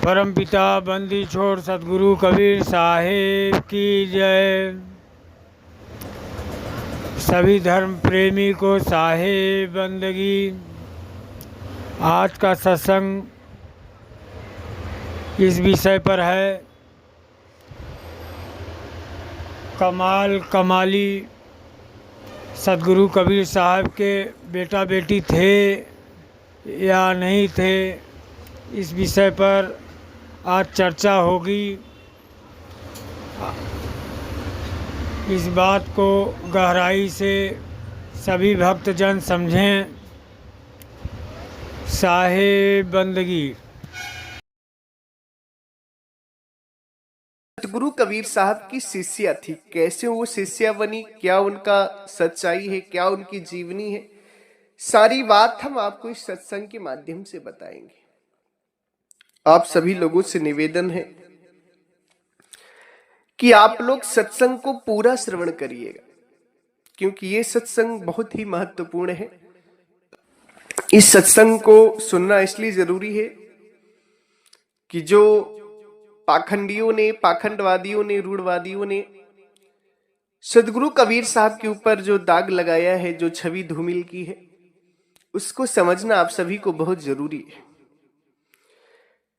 परमपिता बंदी छोड़ सतगुरु कबीर साहेब की जय। सभी धर्म प्रेमी को साहेब बंदगी। आज का सत्संग इस विषय पर है, कमाल कमाली सतगुरु कबीर साहब के बेटा बेटी थे या नहीं थे। इस विषय पर आज चर्चा होगी। इस बात को गहराई से सभी भक्तजन समझें। साहेब बंदगी। सतगुरु कबीर साहब की शिष्या थी। कैसे वो शिष्या बनी, क्या उनका सच्चाई है, क्या उनकी जीवनी है, सारी बात हम आपको इस सत्संग के माध्यम से बताएंगे। आप सभी लोगों से निवेदन है कि आप लोग सत्संग को पूरा श्रवण करिएगा, क्योंकि ये सत्संग बहुत ही महत्वपूर्ण है। इस सत्संग को सुनना इसलिए जरूरी है कि जो पाखंडियों ने, पाखंडवादियों ने, रूढ़वादियों ने सदगुरु कबीर साहब के ऊपर जो दाग लगाया है, जो छवि धूमिल की है, उसको समझना आप सभी को बहुत जरूरी है।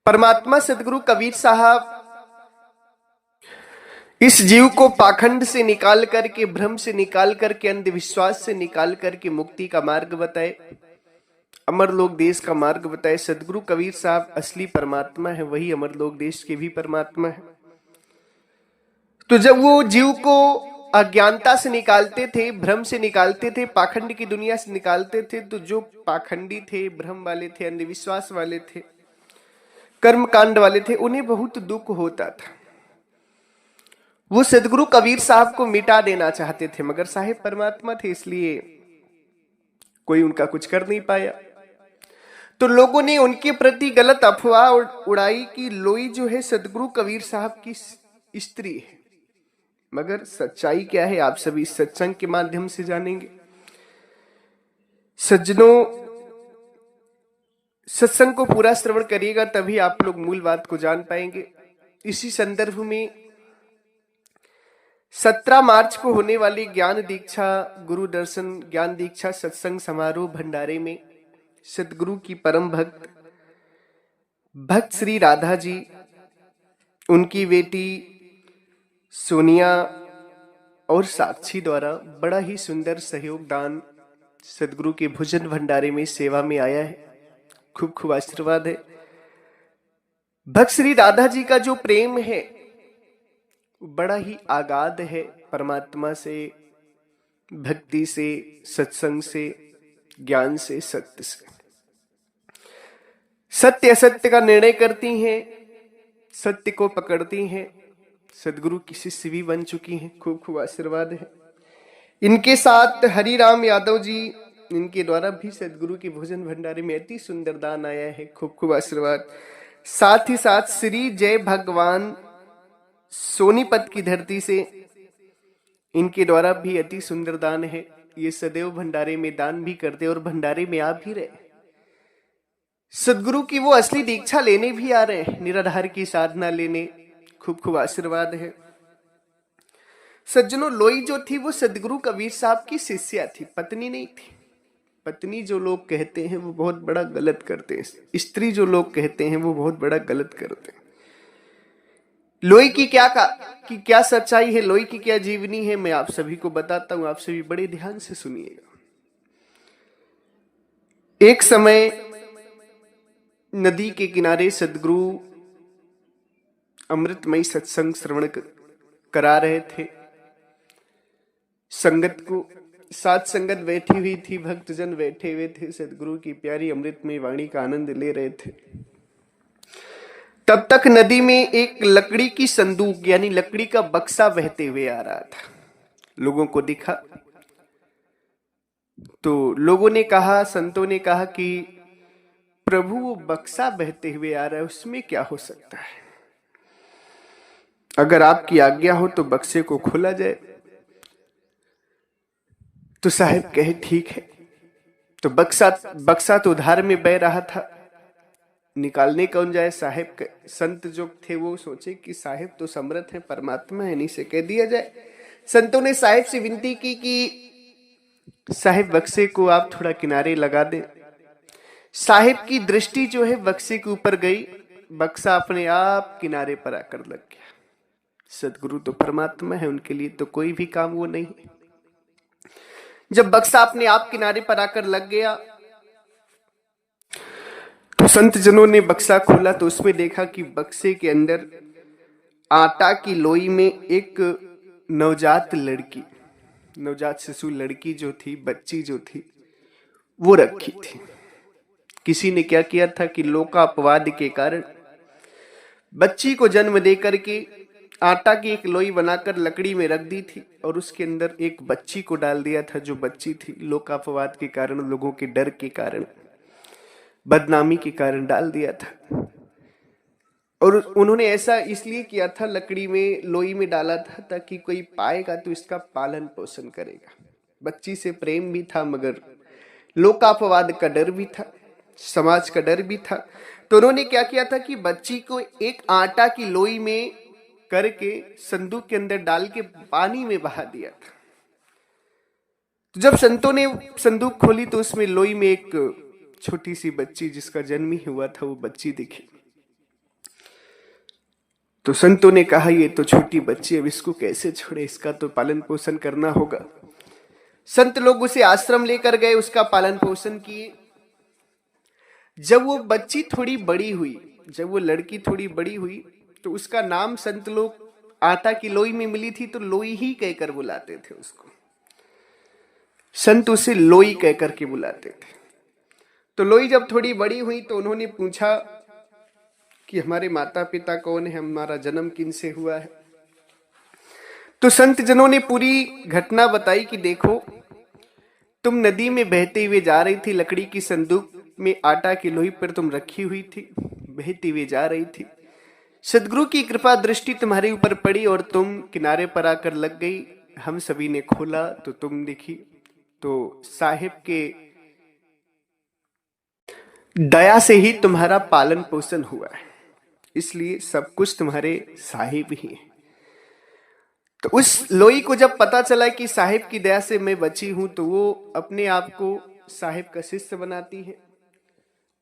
परमात्मा सदगुरु कबीर साहब इस जीव को पाखंड से निकाल करके, भ्रम से निकाल करके, अंधविश्वास से निकाल करके मुक्ति का मार्ग बताए, अमरलोक देश का मार्ग बताए। सदगुरु कबीर साहब असली परमात्मा है, वही अमरलोक देश के भी परमात्मा है। तो जब वो जीव को अज्ञानता से निकालते थे, भ्रम से निकालते थे, पाखंड की दुनिया से निकालते थे, तो जो पाखंडी थे, भ्रम वाले थे, अंधविश्वास वाले थे, कर्म कांड वाले थे, उन्हें बहुत दुख होता था। वो सदगुरु कबीर साहब को मिटा देना चाहते थे, मगर साहेब परमात्मा थे, इसलिए कोई उनका कुछ कर नहीं पाया। तो लोगों ने उनके प्रति गलत अफवाह उड़ाई कि लोई जो है सदगुरु कबीर साहब की स्त्री है। मगर सच्चाई क्या है, आप सभी सत्संग के माध्यम से जानेंगे। सज्जनों, सत्संग को पूरा श्रवण करिएगा, तभी आप लोग मूल बात को जान पाएंगे। इसी संदर्भ में 17 मार्च को होने वाली ज्ञान दीक्षा, गुरु दर्शन ज्ञान दीक्षा सत्संग समारोह भंडारे में सदगुरु की परम भक्त श्री राधा जी, उनकी बेटी सोनिया और साक्षी द्वारा बड़ा ही सुंदर सहयोग दान सदगुरु के भोजन भंडारे में सेवा में आया है। खूब खूब आशीर्वाद है। भक्त श्री राधा जी का जो प्रेम है बड़ा ही आगाध है, परमात्मा से, भक्ति से, सत्संग से, ज्ञान से, सत्य से। सत्य असत्य का निर्णय करती हैं, सत्य को पकड़ती हैं। सदगुरु की शिष्य भी बन चुकी हैं। खूब खूब आशीर्वाद है। इनके साथ हरिराम यादव जी, इनके द्वारा भी सदगुरु के भोजन भंडारे में अति सुंदर दान आया है। खूब खूब आशीर्वाद। साथ ही साथ श्री जय भगवान सोनीपत की धरती से, इनके द्वारा भी अति सुंदर दान है। ये सदैव भंडारे में दान भी करते और भंडारे में आ भी रहे। सदगुरु की वो असली दीक्षा लेने भी आ रहे हैं, निराधार की साधना लेने। खूब खूब आशीर्वाद है। सज्जनों, लोई जो थी वो सदगुरु कबीर साहब की शिष्या थी, पत्नी नहीं थी। पत्नी जो लोग कहते हैं वो बहुत बड़ा गलत करते हैं। स्त्री जो लोग कहते हैं वो बहुत बड़ा गलत करते हैं। लोई की क्या सच्चाई है, लोई की क्या जीवनी है, मैं आप सभी को बताता हूं। आप सभी बड़े ध्यान से सुनिएगा। एक समय नदी के किनारे सदगुरु अमृतमयी सत्संग श्रवण करा रहे थे। संगत को साथ संगत बैठी हुई थी, भक्तजन बैठे हुए थे, सदगुरु की प्यारी अमृतमयी वाणी का आनंद ले रहे थे। तब तक नदी में एक लकड़ी की संदूक यानी लकड़ी का बक्सा बहते हुए आ रहा था। लोगों को दिखा तो लोगों ने कहा, संतों ने कहा कि प्रभु वो बक्सा बहते हुए आ रहा है, उसमें क्या हो सकता है? अगर आपकी आज्ञा हो तो बक्से को खोला जाए। तो साहब कहे ठीक है। तो बक्सा तो धार में बह रहा था। निकालने कौन जाए। साहेब संत जो थे वो सोचे कि साहेब तो समर्थ है, परमात्मा है, इन्हीं से कह दिया जाए। संतों ने साहेब से विनती की कि साहेब बक्से को आप थोड़ा किनारे लगा दें। साहेब की दृष्टि जो है बक्से के ऊपर गई, बक्सा अपने आप किनारे पर आकर लग गया। सदगुरु तो परमात्मा है, उनके लिए तो कोई भी काम वो नहीं। जब बक्सा अपने आप किनारे पर आकर लग गया तो संत जनों ने बक्सा खोला तो उसमें देखा कि बक्से के अंदर आटा की लोई में एक नवजात लड़की, नवजात शिशु लड़की जो थी, बच्ची जो थी, वो रखी थी। किसी ने क्या किया था कि लोकापवाद के कारण बच्ची को जन्म देकर के आटा की एक लोई बनाकर लकड़ी में रख दी थी और उसके अंदर एक बच्ची को डाल दिया था जो बच्ची थी। लोकापवाद के कारण, लोगों के डर के कारण, बदनामी के कारण डाल दिया था। और उन्होंने ऐसा इसलिए किया था, लकड़ी में लोई में डाला था ताकि कोई पाएगा तो इसका पालन पोषण करेगा। बच्ची से प्रेम भी था मगर लोकापवाद का डर भी था, समाज का डर भी था। तो उन्होंने क्या किया था कि बच्ची को एक आटा की लोई में करके संदूक के अंदर डाल के पानी में बहा दिया था। तो जब संतों ने संदूक खोली तो उसमें लोई में एक छोटी सी बच्ची, जिसका जन्म ही हुआ था, वो बच्ची दिखी। तो संतों ने कहा ये तो छोटी बच्ची, अब इसको कैसे छोड़े, इसका तो पालन पोषण करना होगा। संत लोग उसे आश्रम लेकर गए, उसका पालन पोषण किए। जब वो बच्ची थोड़ी बड़ी हुई, जब वो लड़की थोड़ी बड़ी हुई तो उसका नाम संत लोग, आटा की लोई में मिली थी तो लोई ही कहकर बुलाते थे उसको। संत उसे लोई कहकर के बुलाते थे। तो लोई जब थोड़ी बड़ी हुई तो उन्होंने पूछा कि हमारे माता पिता कौन है, हमारा जन्म किन से हुआ है। तो संत जनों ने पूरी घटना बताई कि देखो, तुम नदी में बहते हुए जा रही थी, लकड़ी की संदूक में आटा की लोई पर तुम रखी हुई थी, बहती हुई जा रही थी। सदगुरु की कृपा दृष्टि तुम्हारे ऊपर पड़ी और तुम किनारे पर आकर लग गई। हम सभी ने खोला तो तुम दिखी। तो साहिब के दया से ही तुम्हारा पालन पोषण हुआ है, इसलिए सब कुछ तुम्हारे साहिब ही है। तो उस लोई को जब पता चला कि साहिब की दया से मैं बची हूं तो वो अपने आप को साहिब का शिष्य बनाती है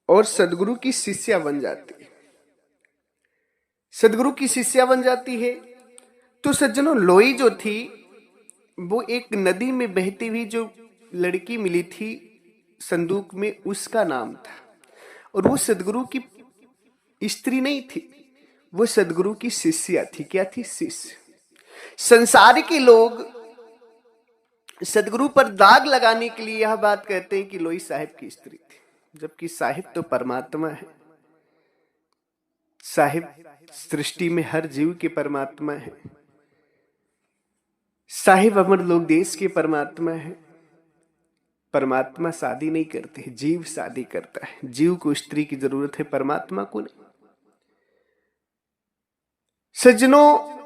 और सदगुरु की शिष्या बन जाती है। सदगुरु की शिष्या बन जाती है। तो सज्जनों, लोई जो थी वो एक नदी में बहती हुई जो लड़की मिली थी संदूक में, उसका नाम था। और वो सदगुरु की स्त्री नहीं थी, वो सदगुरु की शिष्या थी। क्या थी? शिष्य। संसार के लोग सदगुरु पर दाग लगाने के लिए यह बात कहते हैं कि लोई साहिब की स्त्री थी, जबकि साहिब तो परमात्मा है। साहिब सृष्टि में हर जीव के परमात्मा है। साहिब अमर लोक देश के परमात्मा है। परमात्मा शादी नहीं करते, जीव शादी करता है। जीव को स्त्री की जरूरत है, परमात्मा को नहीं। सज्जनों,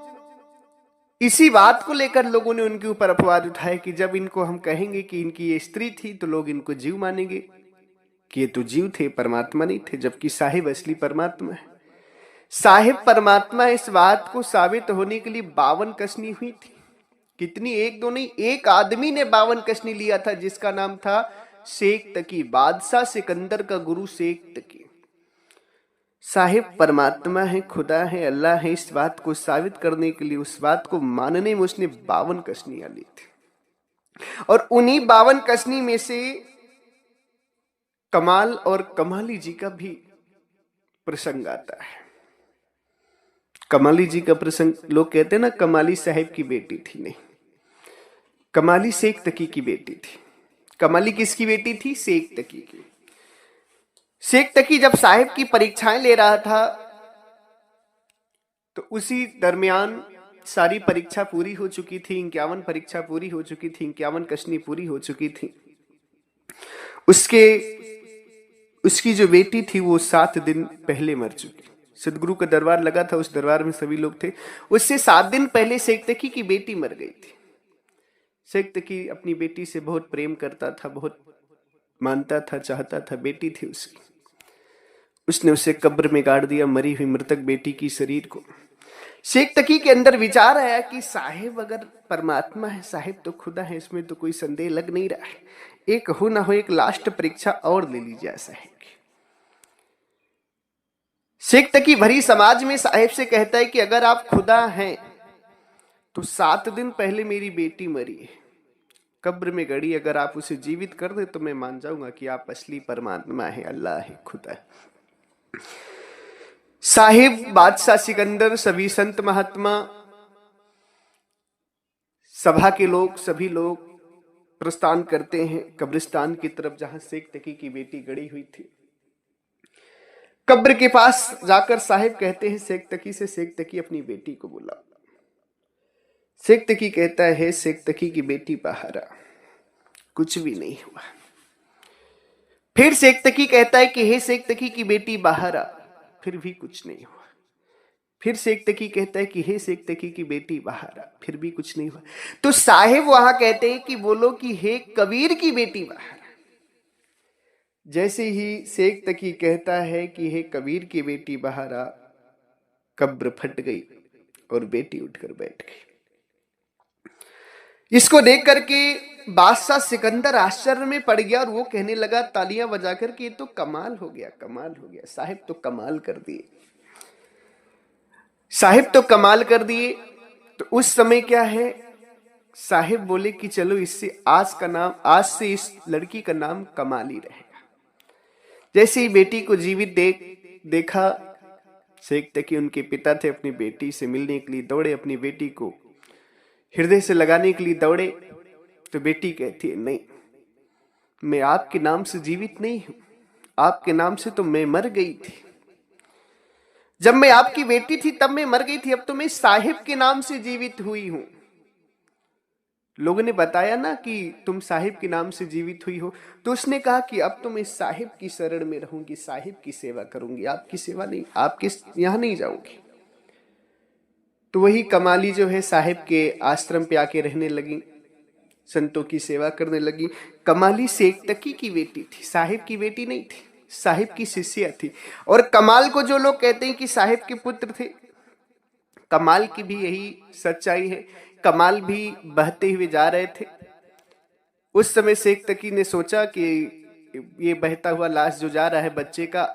इसी बात को लेकर लोगों ने उनके ऊपर अपवाद उठाए कि जब इनको हम कहेंगे कि इनकी ये स्त्री थी तो लोग इनको जीव मानेंगे कि ये तो जीव थे, परमात्मा नहीं थे, जबकि साहिब असली परमात्मा है। साहिब परमात्मा, इस बात को साबित होने के लिए 52 कसनी हुई थी। कितनी? एक दो नहीं, एक आदमी ने 52 कसनी लिया था, जिसका नाम था शेख तकी, बादशाह सिकंदर का गुरु शेख तकी। साहिब परमात्मा है, खुदा है, अल्लाह है, इस बात को साबित करने के लिए, उस बात को मानने में उसने 52 कसनियां ली थी। और उन्हीं 52 कसनी में से कमाल और कमाली जी का भी प्रसंग आता है। कमाली जी का प्रसंग, लोग कहते हैं ना कमाली साहिब की बेटी थी, नहीं, कमाली शेख तकी की बेटी थी। कमाली किसकी बेटी थी? शेख तकी की। शेख तकी जब साहिब की परीक्षाएं ले रहा था तो उसी दरमियान सारी परीक्षा पूरी हो चुकी थी, 51 परीक्षा पूरी हो चुकी थी, 51 कसनी पूरी हो चुकी थी। उसकी जो बेटी थी वो 7 दिन पहले मर चुकी। सदगुरु का दरबार लगा था, उस दरबार में सभी लोग थे। उससे 7 दिन पहले शेख तकी की बेटी मर गई थी। शेख तकी अपनी बेटी से बहुत प्रेम करता था, बहुत मानता था, चाहता था, बेटी थी उसकी। उसने उसे कब्र में गाड़ दिया, मरी हुई मृतक बेटी की शरीर को। शेख तकी के अंदर विचार आया कि साहिब अगर परमात्मा है, साहिब तो खुदा है, इसमें तो कोई संदेह लग नहीं रहा है। एक हो ना हो एक लास्ट परीक्षा और ले ली जाए साहिब की। शेख तकी भरी समाज में साहिब से कहता है कि अगर आप खुदा हैं तो 7 दिन पहले मेरी बेटी मरी है, कब्र में गड़ी, अगर आप उसे जीवित कर दे तो मैं मान जाऊंगा कि आप असली परमात्मा है, अल्लाह है, खुदा है। साहिब, बादशाह सिकंदर, सभी संत महात्मा, सभा के लोग, सभी लोग प्रस्थान करते हैं कब्रिस्तान की तरफ जहां शेख तकी की बेटी गड़ी हुई थी। कब्र के पास जाकर साहिब कहते हैं शेख तकी से, शेख तकी अपनी बेटी को बुलाओ। शेख तकी कहता है, शेख तकी की बेटी बाहर आ। कुछ भी नहीं हुआ। फिर शेख तकी कहता है कि हे शेख तकी की बेटी बाहर आ, फिर भी कुछ नहीं हुआ। फिर शेख तकी कहता है कि हे शेख तकी की बेटी बाहर आ, फिर भी कुछ नहीं हुआ। तो साहिब वहां कहते हैं कि बोलो कि हे कबीर की बेटी बाहर आ। जैसे ही शेख तकी कहता है कि हे कबीर की बेटी बाहर आ, कब्र फट गई और बेटी उठकर बैठ गई। इसको देख करके बादशाह सिकंदर आश्चर्य में पड़ गया और वो कहने लगा तालियां बजाकर कि ये तो कमाल हो गया, कमाल हो गया, साहिब तो कमाल कर दिए, साहिब तो कमाल कर दिए। तो उस समय क्या है, साहिब बोले कि चलो इससे आज से इस लड़की का नाम कमाली रहेगा। जैसे ही बेटी को जीवित देखा, शेख तकी उनके पिता थे, अपनी बेटी से मिलने के लिए दौड़े, अपनी बेटी को हृदय से लगाने के लिए दौड़े। तो बेटी कहती है, नहीं, मैं आपके नाम से जीवित नहीं हूं, आपके नाम से तो मैं मर गई थी। जब मैं आपकी बेटी थी तब मैं मर गई थी, अब तो मैं साहिब के नाम से जीवित हुई हूं। लोगों ने बताया ना कि तुम साहिब के नाम से जीवित हुई हो, तो उसने कहा कि अब तो मैं साहिब की शरण में रहूंगी, साहिब की सेवा करूंगी, आपकी सेवा नहीं, आपके यहां नहीं जाऊंगी। तो वही कमाली जो है साहिब के आश्रम पे आके रहने लगी, संतों की सेवा करने लगी। कमाली शेख तकी की बेटी थी, साहिब की बेटी नहीं थी, साहिब की शिष्या थी। और कमाल को जो लोग कहते हैं कि साहिब के पुत्र थे, कमाल की भी यही सच्चाई है। कमाल भी बहते हुए जा रहे थे। उस समय शेख तकी ने सोचा कि ये बहता हुआ लाश जो जा रहा है बच्चे का,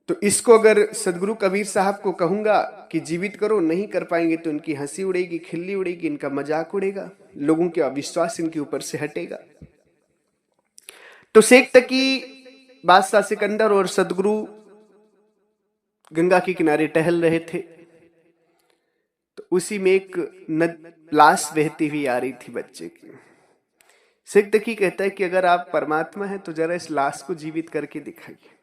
तो इसको अगर सदगुरु कबीर साहब को कहूंगा कि जीवित करो, नहीं कर पाएंगे तो इनकी हंसी उड़ेगी, खिल्ली उड़ेगी, इनका मजाक उड़ेगा, लोगों के अविश्वास इनके ऊपर से हटेगा। तो शेख तकी, बादशाह सिकंदर और सदगुरु गंगा के किनारे टहल रहे थे। तो उसी में एक लाश बहती हुई आ रही थी बच्चे की। शेख तकी कहता है कि अगर आप परमात्मा हैं तो जरा इस लाश को जीवित करके दिखाइए।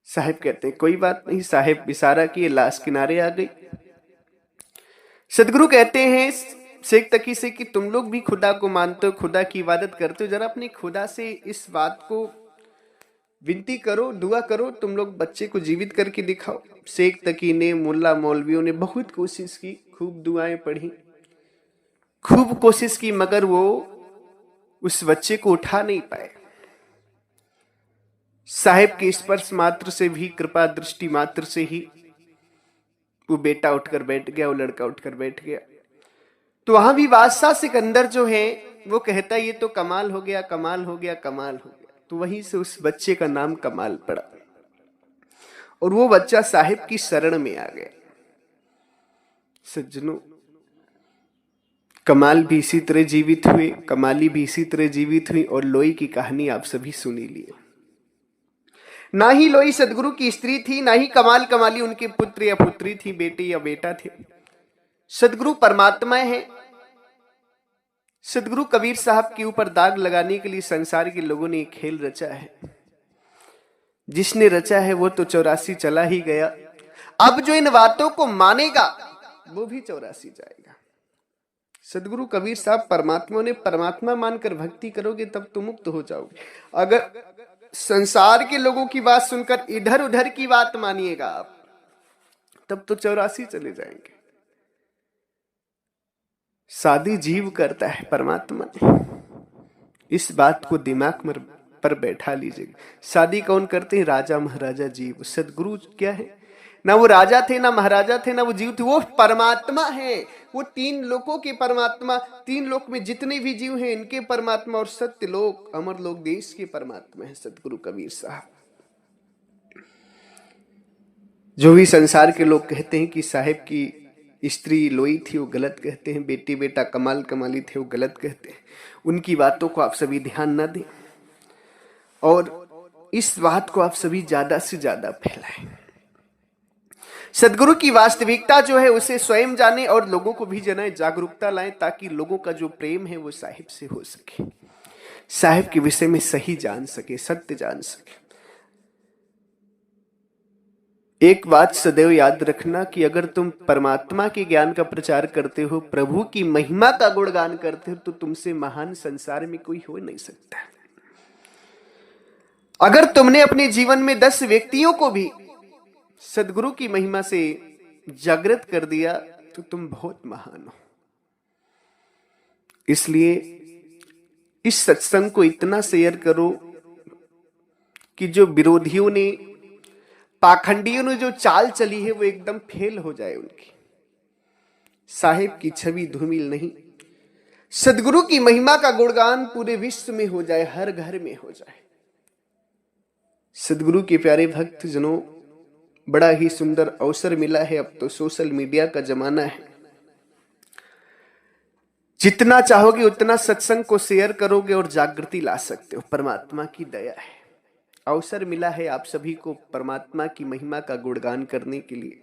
साहिब कहते हैं कोई बात नहीं। साहिब इशारा किए, लाश किनारे आ गई। सदगुरु कहते हैं शेख तकी से कि तुम लोग भी खुदा को मानते हो, खुदा की इबादत करते हो, जरा अपनी खुदा से इस बात को विनती करो, दुआ करो, तुम लोग बच्चे को जीवित करके दिखाओ। शेख तकी ने, मुल्ला मौलवियों ने बहुत कोशिश की, खूब दुआएं पढ़ी, खूब कोशिश की, मगर वो उस बच्चे को उठा नहीं पाए। साहिब के स्पर्श मात्र से भी, कृपा दृष्टि मात्र से ही वो बेटा उठकर बैठ गया, वो लड़का उठकर बैठ गया। तो वहां भी बादशाह सिकंदर जो है वो कहता है ये तो कमाल हो गया, कमाल हो गया, कमाल हो गया। तो वहीं से उस बच्चे का नाम कमाल पड़ा और वो बच्चा साहिब की शरण में आ गया। सज्जनों, कमाल भी इसी तरह जीवित हुए, कमाली भी इसी तरह जीवित हुई, और लोई की कहानी आप सभी सुनी लिए। ना ही लोई सदगुरु की स्त्री थी, ना ही कमाल कमाली उनके पुत्र या पुत्री थी, बेटे या बेटा थे। सदगुरु परमात्मा है। सदगुरु कबीर साहब के ऊपर दाग लगाने के लिए संसार के लोगों ने एक खेल रचा है। जिसने रचा है वो तो 84 चला ही गया। अब जो इन बातों को मानेगा वो भी 84 जाएगा। सदगुरु कबीर साहब परमात्मा ने परमात्मा मानकर भक्ति करोगे तब तो मुक्त हो जाओगे। अगर संसार के लोगों की बात सुनकर इधर उधर की बात मानिएगा आप, तब तो 84 चले जाएंगे। शादी जीव करता है, परमात्मा ने। इस बात को दिमाग में पर बैठा लीजिएगा। शादी कौन करते हैं? राजा महाराजा जीव। सदगुरु क्या है? ना वो राजा थे, ना महाराजा थे, ना वो जीव थे, वो परमात्मा है। वो तीन लोकों के परमात्मा, तीन लोक में जितने भी जीव हैं इनके परमात्मा, और सत्य लोक अमर लोक देश के परमात्मा है सदगुरु कबीर साहब। जो भी संसार के लोग कहते हैं कि साहेब की स्त्री लोई थी, वो गलत कहते हैं। बेटी बेटा कमाल कमाली थे, वो गलत कहते हैं। उनकी बातों को आप सभी ध्यान न दें और इस बात को आप सभी ज्यादा से ज्यादा फैलाएं। सदगुरु की वास्तविकता जो है उसे स्वयं जाने और लोगों को भी जनाएं, जागरूकता लाएं, ताकि लोगों का जो प्रेम है वो साहिब से हो सके, साहिब के विषय में सही जान सके, सत्य जान सके। एक बात सदैव याद रखना कि अगर तुम परमात्मा के ज्ञान का प्रचार करते हो, प्रभु की महिमा का गुणगान करते हो, तो तुमसे महान संसार में कोई हो नहीं सकता। अगर तुमने अपने जीवन में 10 व्यक्तियों को भी सदगुरु की महिमा से जागृत कर दिया तो तुम बहुत महान हो। इसलिए इस सत्संग को इतना शेयर करो कि जो विरोधियों ने, पाखंडियों ने जो चाल चली है वो एकदम फेल हो जाए उनकी। साहिब की छवि धूमिल नहीं, सदगुरु की महिमा का गुणगान पूरे विश्व में हो जाए, हर घर में हो जाए। सदगुरु के प्यारे भक्त जनों, बड़ा ही सुंदर अवसर मिला है। अब तो सोशल मीडिया का जमाना है। जितना चाहोगे उतना सत्संग को शेयर करोगे और जागृति ला सकते हो। परमात्मा की दया है, अवसर मिला है आप सभी को परमात्मा की महिमा का गुणगान करने के लिए।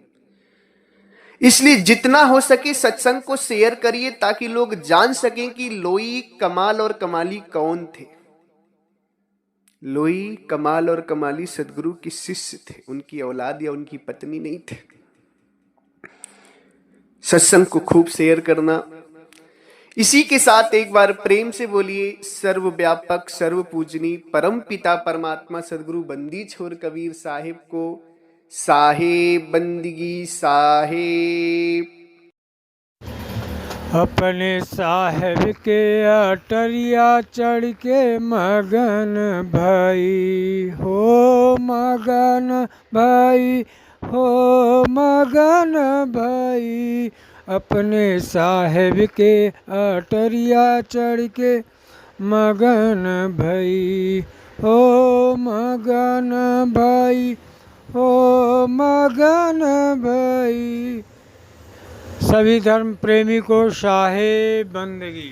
इसलिए जितना हो सके सत्संग को शेयर करिए, ताकि लोग जान सकें कि लोई, कमाल और कमाली कौन थे। लोई, कमाल और कमाली सदगुरु के शिष्य थे, उनकी औलाद या उनकी पत्नी नहीं थे। सत्संग को खूब शेयर करना। इसी के साथ एक बार प्रेम से बोलिए, सर्वव्यापक सर्व पूजनी परम पिता परमात्मा सदगुरु बंदी छोर कबीर साहिब को साहेब बंदगी साहेब। अपने साहेब के अटरिया चढ़ के मगन भाई हो, मगन भाई हो, मगन भाई। अपने साहेब के अटरिया चढ़ के मगन भाई हो, मगन भाई हो, मगन भाई। सभी धर्म प्रेमी को साहेब बंदगी।